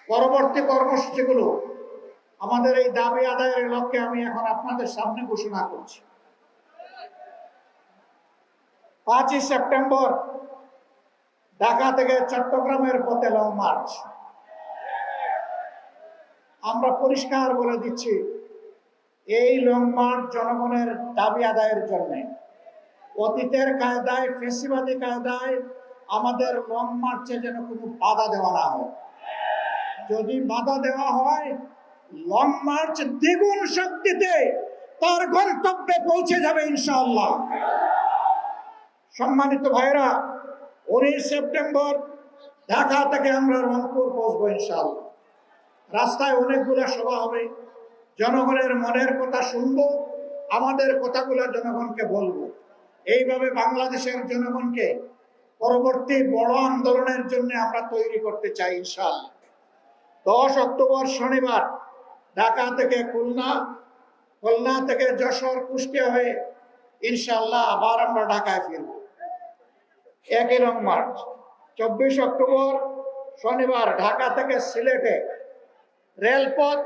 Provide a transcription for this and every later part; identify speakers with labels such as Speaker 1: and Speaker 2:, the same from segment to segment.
Speaker 1: পরবর্তী কর্মসূচিগুলো আমাদের এই দাবি আদায়ের লক্ষ্যে আমি এখন আপনাদের সামনে ঘোষণা করছি। 5ই সেপ্টেম্বর ঢাকা থেকে চট্টগ্রামের পথে লং মার্চ। আমরা পরিষ্কার বলে দিচ্ছি, এই লং মার্চ জনগণের দাবি আদায়ের জন্য। অতীতের কায়দায়, ফেসিবাদী কায়দায় আমাদের লং মার্চে যেন কোনো বাধা দেওয়া না হয়। যদি বাধা দেওয়া হয়, লং মার্চ দ্বিগুণ শক্তিতে তার গন্তব্যে পৌঁছে যাবে ইনশাআল্লাহ। সম্মানিত ভাইরা, 19 সেপ্টেম্বর ঢাকা থেকে আমরা রংপুর পৌঁছবো ইনশাআল্লাহ। রাস্তায় অনেকগুলো সভা হবে, জনগণের মনের কথা শুনবো, আমাদের কথাগুলো জনগণকে বলবো। এইভাবে বাংলাদেশের জনগণকে পরবর্তী বড় আন্দোলনের জন্য আমরা তৈরি করতে চাই ইনশাআল্লাহ। 10 অক্টোবর শনিবার ঢাকা থেকে খুলনা, খুলনা থেকে যশোর, কুষ্টিয়া হয়ে ইনশাআল্লাহ আবার আমরা ঢাকায় ফিরব। একই লং মার্চ। 24 অক্টোবর শনিবার ঢাকা থেকে সিলেটে রেলপথ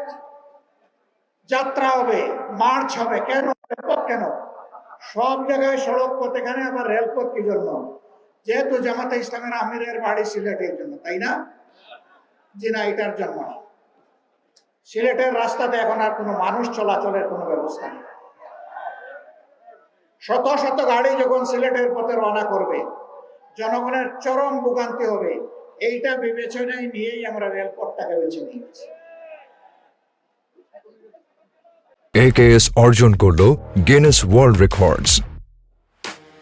Speaker 1: যাত্রা হবে, মার্চ হবে। কেন রেলপথ? কেন সব জায়গায় সড়ক পথ, এখানে আবার রেলপথ কি জন্য? যেহেতু জামাতে ইসলামের আমিরের বাড়ি সিলেটের জন্য, তাই না? জি না, এটার জন্য। সিলেটের রাস্তাতে এখন আর কোনো মানুষ চলাচলের কোনো ব্যবস্থা নেই। শত শত গাড়ি যখন সিলেটের পথে রওনা করবে, জনগণের চরম ভোগান্তি হবে। এইটা বিবেচনায় নিয়েই আমরা রেলপথটাকে বেছে নিয়েছি।
Speaker 2: AKS অর্জন করলো গিনেস ওয়ার্ল্ড রেকর্ডস।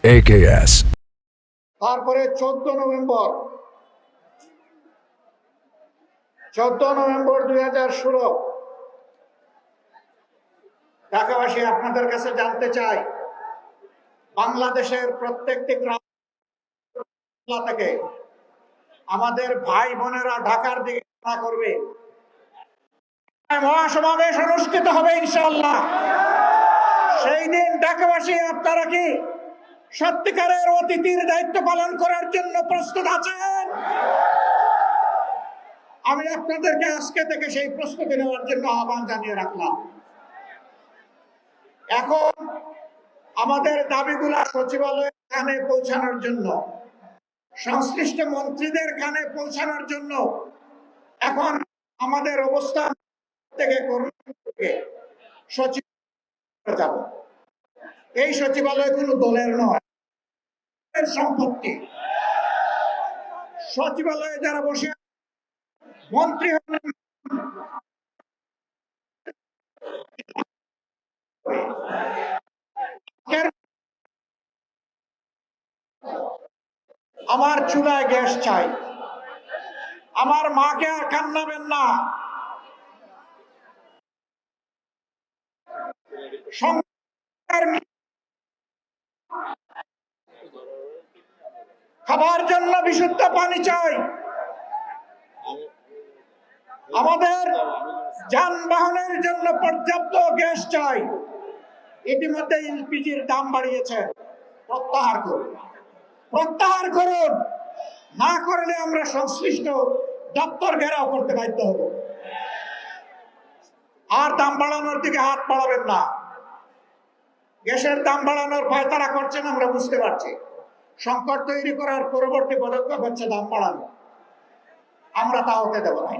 Speaker 2: AKS।
Speaker 1: তারপরে 14 নভেম্বর 2016 ঢাকাবাসী, আপনাদের কাছে জানতে চাই, বাংলাদেশের প্রত্যেকটি গ্রাম থেকে আমাদের ভাই বোনেরা ঢাকার দিকে যাত্রা করবে। মহাসমাবেশ অনুষ্ঠিত হবে ইনশাআল্লাহ। সেই দিন ঢাকাবাসী, আপনারা কি সত্যিকারের অতিথির দায়িত্ব পালন করার জন্য প্রস্তুত আছেন? আমি আপনাদেরকে আজকে থেকে সেই প্রস্তুতি নেওয়ার জন্য আহ্বান জানিয়ে রাখলাম। এখন আমাদের দাবিগুলা সচিবালয়ের কানে পৌঁছানোর জন্য, সংশ্লিষ্ট মন্ত্রীদের কানে পৌঁছানোর জন্য এখন আমাদের অবস্থান থেকে সচিবালয়ে যাব। এই সচিবালয় কোনো দলের নয়, সম্পত্তি। সচিবালয়ে যারা বসে মন্ত্রী হলেন, আমার চুলায় গ্যাস চাই, আমার মাকে আর কান্নাবেন না। খাবার জন্য বিশুদ্ধ পানি চাই, আমাদের যানবাহনের জন্য পর্যাপ্ত গ্যাস চাই। ইতিমধ্যে এলপিজির দাম বাড়িয়েছে, প্রত্যাহার করুন, প্রত্যাহার করুন। না করলে আমরা সংশ্লিষ্ট দপ্তর ঘেরাও করতে বাধ্য হব। আর দাম বাড়ানোর দিকে হাত বাড়াবেন না। গ্যাসের দাম বাড়ানোর পায়তারা করছেন, আমরা বুঝতে পারছি। সংকট তৈরি করার পরবর্তী পদক্ষেপ হচ্ছে দাম বাড়ানো। আমরা তা হতে দেব না।